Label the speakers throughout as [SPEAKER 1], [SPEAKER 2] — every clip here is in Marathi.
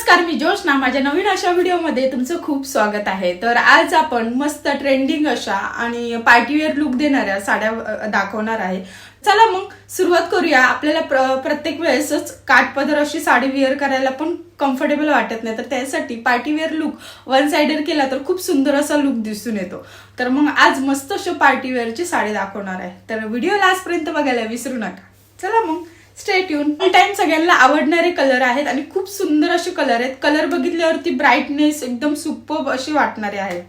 [SPEAKER 1] नमस्कार, मी जोशना. माझ्या नवीन अशा व्हिडिओमध्ये तुमचं खूप स्वागत आहे. तर आज आपण मस्त ट्रेंडिंग अशा आणि पार्टीवेअर लुक देणाऱ्या साड्या दाखवणार आहे. चला मग सुरुवात करूया. आपल्याला प्रत्येक वेळेसच काठपदर अशी साडी वेअर करायला पण कम्फर्टेबल वाटत नाही, तर त्यासाठी पार्टीवेअर लुक वन साइडेड केला तर खूप सुंदर असा लुक दिसून येतो. तर मग आज मस्त अशी पार्टीवेअरची साडी दाखवणार आहे. तर व्हिडिओ लास्टपर्यंत बघायला विसरू नका. चला मग स्टे ट्यून. ऑल टाइम सगळ्यांना आवडणारे कलर आहेत आणि खूप सुंदर असे कलर आहेत. कलर बघितल्यावरती ब्राईटनेस एकदम सुपर्ब अशी वाटणारे आहेत.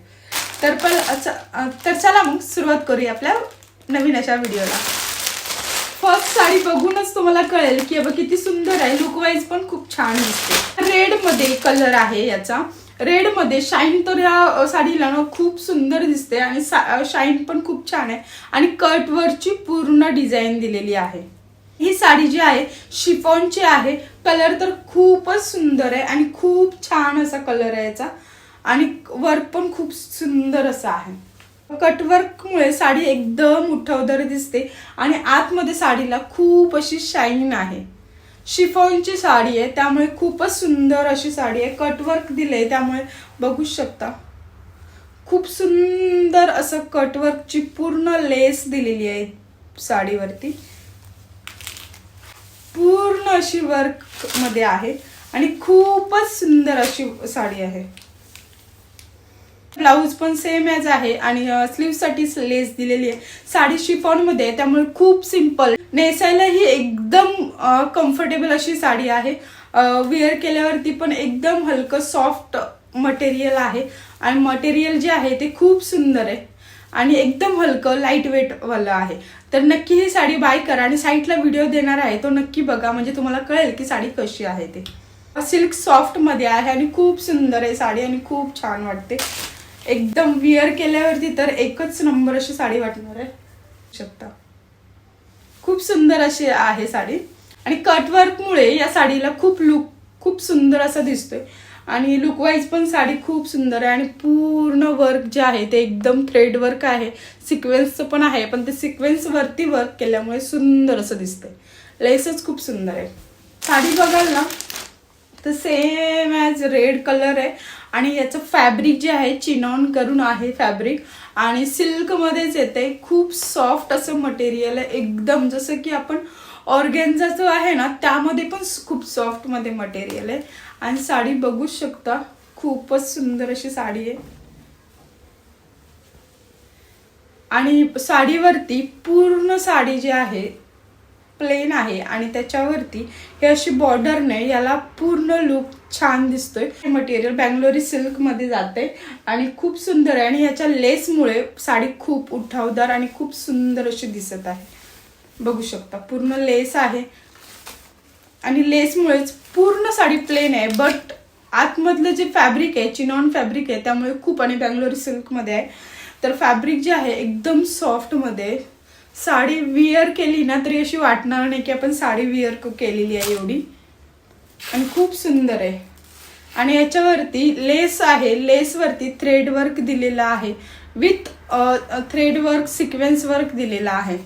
[SPEAKER 1] तर चला मग सुरुवात करूया आपल्या नवीन अशा व्हिडिओला. फर्स्ट साडी बघूनच तुम्हाला कळेल की अब किती सुंदर आहे. लुक वाईज पण खूप छान दिसते. रेड मध्ये कलर आहे याचा. रेड मध्ये शाईन तर या साडीला ना खूप सुंदर दिसते आणि शाईन पण खूप छान आहे आणि कट वरची पूर्ण डिझाईन दिलेली आहे. ही साडी जी आहे शिफॉनची आहे. कलर तर खूपच सुंदर आहे आणि खूप छान असा कलर आहे याचा आणि वर्क पण खूप सुंदर असं आहे. कटवर्कमुळे साडी एकदम उठवदार दिसते आणि आतमध्ये साडीला खूप अशी शाईन आहे. शिफॉनची साडी आहे त्यामुळे खूपच सुंदर अशी साडी आहे. कटवर्क दिले त्यामुळे बघू शकता खूप सुंदर असं कटवर्कची पूर्ण लेस दिलेली आहे साडीवरती. पूर्ण अशी वर्क मध्ये आहे आणि खूपच सुंदर अशी साडी आहे. ब्लाउज पण सेम ॲज आहे आणि स्लीव साठी लेस दिलेली आहे. साडी शिफॉन मध्ये आहे त्यामुळे खूप सिंपल, नेसायला ही एकदम कम्फर्टेबल अशी साडी आहे. वेअर केल्यावरती पण एकदम हलकं सॉफ्ट मटेरियल आहे आणि मटेरियल जे आहे ते खूप सुंदर आहे आणि एकदम हलकं लाईट वेट वाला आहे. तर नक्की ही साडी बाय करा आणि साईटला व्हिडिओ देणार आहे तो नक्की बघा, म्हणजे तुम्हाला कळेल की साडी कशी आहे ते. सिल्क सॉफ्ट मध्ये आहे आणि खूप सुंदर आहे साडी आणि खूप छान वाटते. एकदम वेअर केल्यावरती तर एकच नंबर अशी साडी वाटणार आहे. शकता खूप सुंदर अशी आहे साडी आणि कटवर्कमुळे या साडीला खूप सुंदर असं दिसतोय आणि लुक वाईज पण साडी खूप सुंदर आहे आणि पूर्ण वर्क जे आहे ते एकदम थ्रेड वर्क आहे. सिक्वेन्सचं पण आहे पण ते सिक्वेन्स वरती वर्क केल्यामुळे सुंदर असं दिसतंय. लेसच खूप सुंदर आहे. साडी बघाल ना तर सेम ॲज रेड कलर आहे आणि याचं फॅब्रिक जे आहे चिनॉन करून आहे फॅब्रिक आणि सिल्क मध्येच येते. खूप सॉफ्ट असं मटेरियल आहे एकदम, जसं की आपण ऑर्गेन्झाचं आहे ना त्यामध्ये पण खूप सॉफ्ट मध्ये मटेरियल आहे आणि साडी बघू शकता खूपच सुंदर अशी साडी आहे. आणि साडीवरती पूर्ण साडी जी आहे प्लेन आहे आणि त्याच्यावरती हे अशी बॉर्डरने याला पूर्ण लुक छान दिसतोय. मटेरियल बँगलोरी सिल्क मध्ये जाते आणि खूप सुंदर आहे आणि याच्या लेसमुळे साडी खूप उठावदार आणि खूप सुंदर अशी दिसत आहे. बघू शकता पूर्ण लेस आहे आणि लेसमुळेच पूर्ण साडी प्लेन आहे, बट आतमधलं जे फॅब्रिक आहे चिनॉन फॅब्रिक आहे त्यामुळे खूप, आणि बँगलोरी सिल्क मध्ये आहे तर फॅब्रिक जे आहे एकदम सॉफ्ट मध्ये. साडी विअर केली ना तरी अशी वाटणार नाही की आपण साडी विअर केलेली आहे एवढी आणि खूप सुंदर आहे. आणि याच्यावरती लेस आहे, लेसवरती थ्रेड वर्क दिलेला आहे with thread work sequence work दिलेला आहे.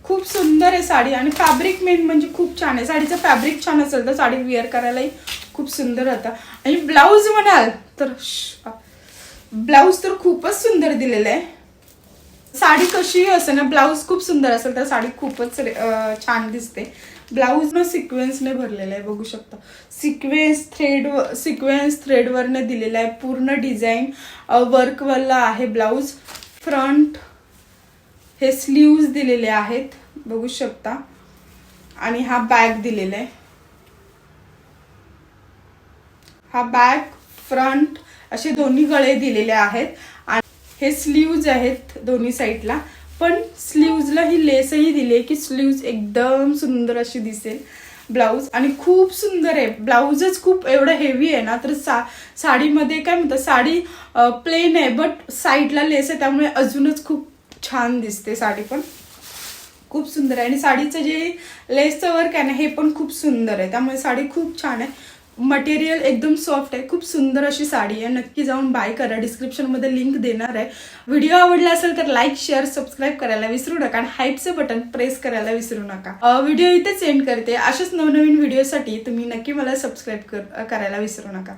[SPEAKER 1] खूप सुंदर आहे साडी आणि फॅब्रिक मेन म्हणजे खूप छान आहे. साडीचं फॅब्रिक छान असेल तर साडी वेअर करायलाही खूप सुंदर होतं. आणि ब्लाऊज म्हणाल तर ब्लाऊज तर खूपच सुंदर दिलेलं आहे. साडी कशी असेल ना ब्लाऊज खूप सुंदर असेल तर साडी खूपच छान दिसते. ब्लाऊज न सिक्वेन्सने भरलेला आहे. बघू शकता सिक्वेन्स थ्रेडवरने दिलेला आहे. पूर्ण डिझाईन वर्कवाला आहे ब्लाऊज. फ्रंट हे स्लीव्ज दिलेले आहेत बघू शकता आणि हा बॅग दिलेला आहे. हा बॅग फ्रंट असे दोन्ही गळे दिलेले आहेत आणि हे स्लीव्ज आहेत दोन्ही साईडला, पण स्लीव्जला ही लेसही दिली आहे की स्लीव्ज एकदम सुंदर अशी दिसेल. ब्लाऊज आणि खूप सुंदर आहे. ब्लाऊजच खूप एवढं हेवी आहे ना तर साडीमध्ये काय म्हणतात, साडी प्लेन आहे बट साईडला लेस आहे त्यामुळे अजूनच खूप छान दिसते. साडी पण खूप सुंदर आहे आणि साडीचं जे लेसचं वर्क आहे ना हे पण खूप सुंदर आहे त्यामुळे साडी खूप छान आहे. मटेरियल एकदम सॉफ्ट आहे, खूप सुंदर अशी साडी आहे. नक्की जाऊन बाय करा. डिस्क्रिप्शन मध्ये लिंक देणार आहे. व्हिडिओ आवडला असेल तर लाईक, शेअर, सबस्क्राईब करायला विसरू नका आणि हाईपचं बटन प्रेस करायला विसरू नका. व्हिडिओ इथेच एंड करते. अशाच नवनवीन व्हिडिओसाठी तुम्ही नक्की मला सबस्क्राईब करायला विसरू नका.